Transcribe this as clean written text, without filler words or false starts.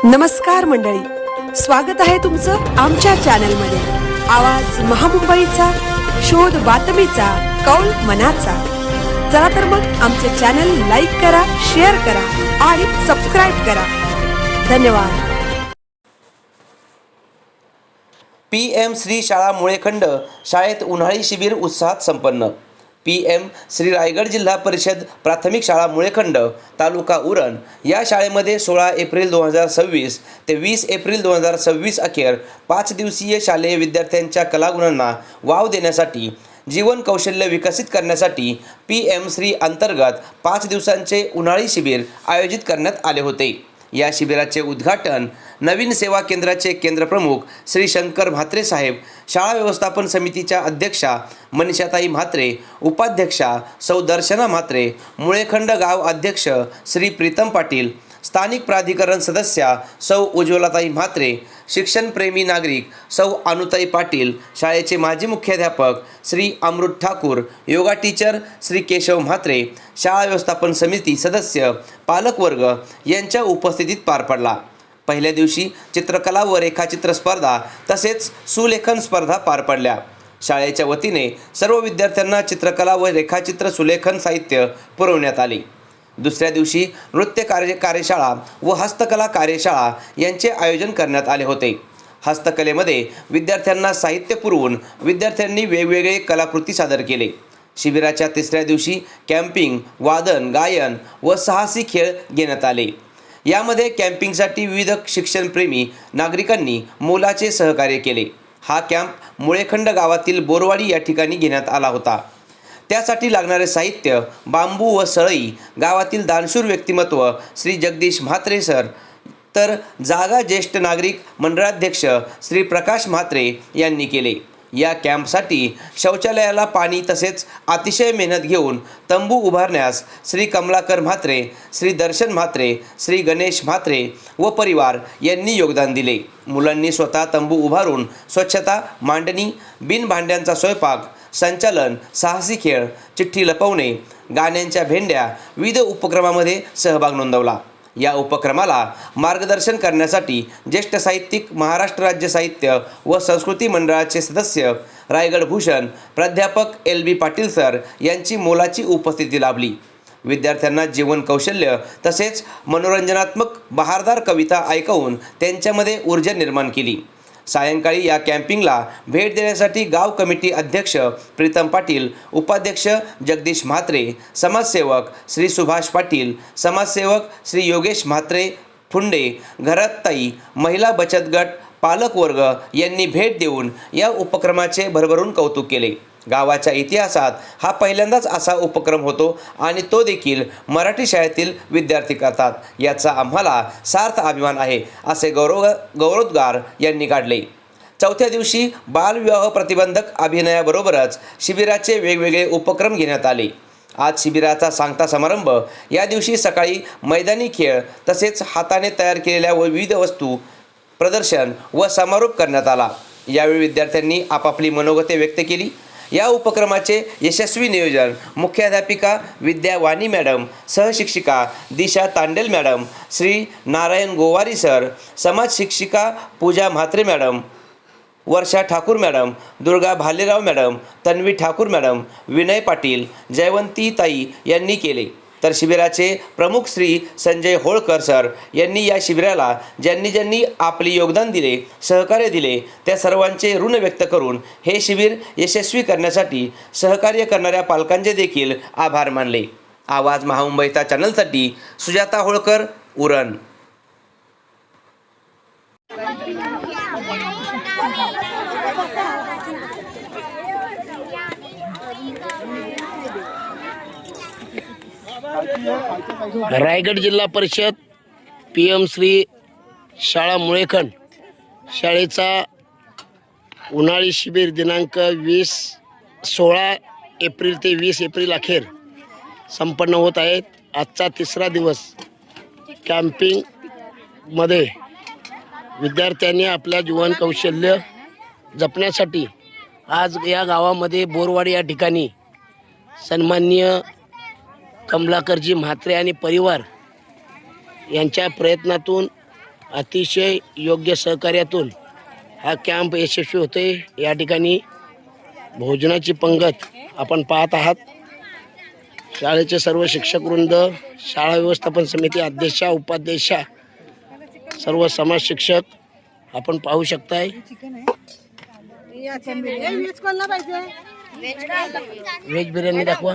नमस्कार मंडळी, स्वागत आहे तुमचं आमच्या चॅनलमध्ये। आवाज महामुंबईचा, शोध बातमीचा, कौल मनाचा। चला तर मग आमचे चॅनल लाईक करा, शेअर करा आणि सबस्क्राइब करा। धन्यवाद। PM श्री शाळा मुळेखंड शाळेत उन्हाळी शिबिर उत्साहात संपन्न। PM श्री रायगड जिल्हा परिषद प्राथमिक शाळा मुळेखंड तालुका उरण या शाळेमध्ये 16 एप्रिल 2026 ते 20 एप्रिल 2026 अखेर 5 दिवसीय शालेय विद्यार्थ्यांच्या कलागुणांना वाव देण्यासाठी, जीवन कौशल्य विकसित करण्यासाठी PM श्री अंतर्गत 5 दिवसांचे उन्हाळी शिबिर आयोजित करण्यात आले होते। या शिबिराचे उद्घाटन नवीन सेवा केंद्राचे केंद्रप्रमुख श्री शंकर म्हात्रे साहेब, शाळा व्यवस्थापन समितीच्या अध्यक्षा मनीषाताई म्हात्रे, उपाध्यक्षा सौ दर्शना म्हात्रे, मुळेखंड गाव अध्यक्ष श्री प्रीतम पाटील, स्थानिक प्राधिकरण सदस्या सौ उज्ज्वलाताई म्हात्रे, शिक्षणप्रेमी नागरिक सौ अनुताई पाटील, शाळेचे माजी मुख्याध्यापक श्री अमृत ठाकूर, योगा टीचर श्री केशव म्हात्रे, शाळा व्यवस्थापन समिती सदस्य, पालकवर्ग यांच्या उपस्थितीत पार पडला। पहिल्या दिवशी चित्रकला व रेखाचित्र स्पर्धा तसेच सुलेखन स्पर्धा पार पडल्या। शाळेच्या वतीने सर्व विद्यार्थ्यांना चित्रकला व रेखाचित्र सुलेखन साहित्य पुरवण्यात आले। दुसऱ्या दिवशी नृत्य कार्यशाळा व हस्तकला कार्यशाळा यांचे आयोजन करण्यात आले होते। हस्तकलेमध्ये विद्यार्थ्यांना साहित्य पुरवून विद्यार्थ्यांनी वेगवेगळे कलाकृती सादर केले। शिबिराच्या तिसऱ्या दिवशी कॅम्पिंग, वादन, गायन व साहसी खेळ घेण्यात आले। यामध्ये कॅम्पिंगसाठी विविध शिक्षणप्रेमी नागरिकांनी मोलाचे सहकार्य केले। हा कॅम्प मुळेखंड गावातील बोरवाडी या ठिकाणी घेण्यात आला होता। त्यासाठी लागणारे साहित्य बांबू व सळई गावातील दानशूर व्यक्तिमत्व श्री जगदीश म्हात्रे सर, तर जागा ज्येष्ठ नागरिक मंडळाध्यक्ष श्री प्रकाश म्हात्रे यांनी केले। या कॅम्पसाठी शौचालयाला पाणी तसेच अतिशय मेहनत घेऊन तंबू उभारण्यास श्री कमलाकर म्हात्रे, श्री दर्शन म्हात्रे, श्री गणेश म्हात्रे व परिवार यांनी योगदान दिले। मुलांनी स्वतः तंबू उभारून स्वच्छता, मांडणी, बिन भांड्यांचा स्वयंपाक, संचालन, साहसी खेळ, चिठ्ठी लपवणे, गाण्यांच्या भेंड्या विविध उपक्रमामध्ये सहभाग नोंदवला। या उपक्रमाला मार्गदर्शन करण्यासाठी ज्येष्ठ साहित्यिक महाराष्ट्र राज्य साहित्य व संस्कृती मंडळाचे सदस्य रायगड भूषण प्राध्यापक LB पाटील सर यांची मोलाची उपस्थिती लाभली। विद्यार्थ्यांना जीवन कौशल्य तसेच मनोरंजनात्मक बहारदार कविता ऐकवून त्यांच्यामध्ये ऊर्जा निर्माण केली। सायंकाळी या कॅम्पिंगला भेट देण्यासाठी गाव कमिटी अध्यक्ष प्रीतम पाटील, उपाध्यक्ष जगदीश म्हात्रे, समाजसेवक श्री सुभाष पाटील, समाजसेवक श्री योगेश म्हात्रे फुंडे, घराताई, महिला बचत गट, पालकवर्ग यांनी भेट देऊन या उपक्रमाचे भरभरून कौतुक केले। गावाच्या इतिहासात हा पहिल्यांदाच असा उपक्रम होतो आणि तो देखील मराठी शाळेतील विद्यार्थी करतात, याचा आम्हाला सार्थ अभिमान आहे, असे गौरवोद्गार यांनी काढले। चौथ्या दिवशी बालविवाह प्रतिबंधक अभियानाबरोबरच शिबिराचे वेगवेगळे उपक्रम घेण्यात आले। आज शिबिराचा सांगता समारंभ या दिवशी सकाळी मैदानी खेळ तसेच हाताने तयार केलेल्या विविध वस्तू प्रदर्शन व समारोप करण्यात आला। यावेळी विद्यार्थ्यांनी आपापली मनोगते व्यक्त केली। या उपक्रमाचे यशस्वी नियोजन मुख्याध्यापिका विद्या वाणी मॅडम, सहशिक्षिका दिशा तांडेल मॅडम, श्री नारायण गोवारी सर, समाज शिक्षिका Pooja Mhatre madam, Varsha Thakur madam, Durga Bhalerao madam, Tanvi Thakur madam, Vinay Patil, Jayvanti ताई यांनी केले। तर शिबिराचे प्रमुख श्री संजय होळकर सर यांनी या शिबिराला ज्यांनी आपले योगदान दिले, सहकार्य दिले त्या सर्वांचे ऋण व्यक्त करून हे शिबिर यशस्वी करण्यासाठी सहकार्य करणाऱ्या पालकांचे देखील आभार मानले। आवाज महामुंबईचा चॅनलसाठी सुजाता होळकर, उरण। रायगड जिल्हा परिषद PM श्री शाळा मुळेखंड शाळेचा उन्हाळी शिबिर दिनांक 16 एप्रिल ते 20 एप्रिल अखेर संपन्न होत आहेत। आजचा तिसरा दिवस कॅम्पिंगमध्ये विद्यार्थ्यांनी आपल्या जीवन कौशल्य जपण्यासाठी आज या गावामध्ये बोरवाडी या ठिकाणी सन्माननीय कमलाकरजी म्हात्रे आणि परिवार यांच्या प्रयत्नातून अतिशय योग्य सहकार्यातून हा कॅम्प यशस्वी होते. या ठिकाणी भोजनाची पंगत आपण पाहत आहात. शाळेचे सर्व शिक्षकवृंद, शाळा व्यवस्थापन समिती अध्यक्षा, उपाध्यक्षा, सर्व समाज शिक्षक आपण पाहू शकताय. व्हेज बिर्याणी दाखवा.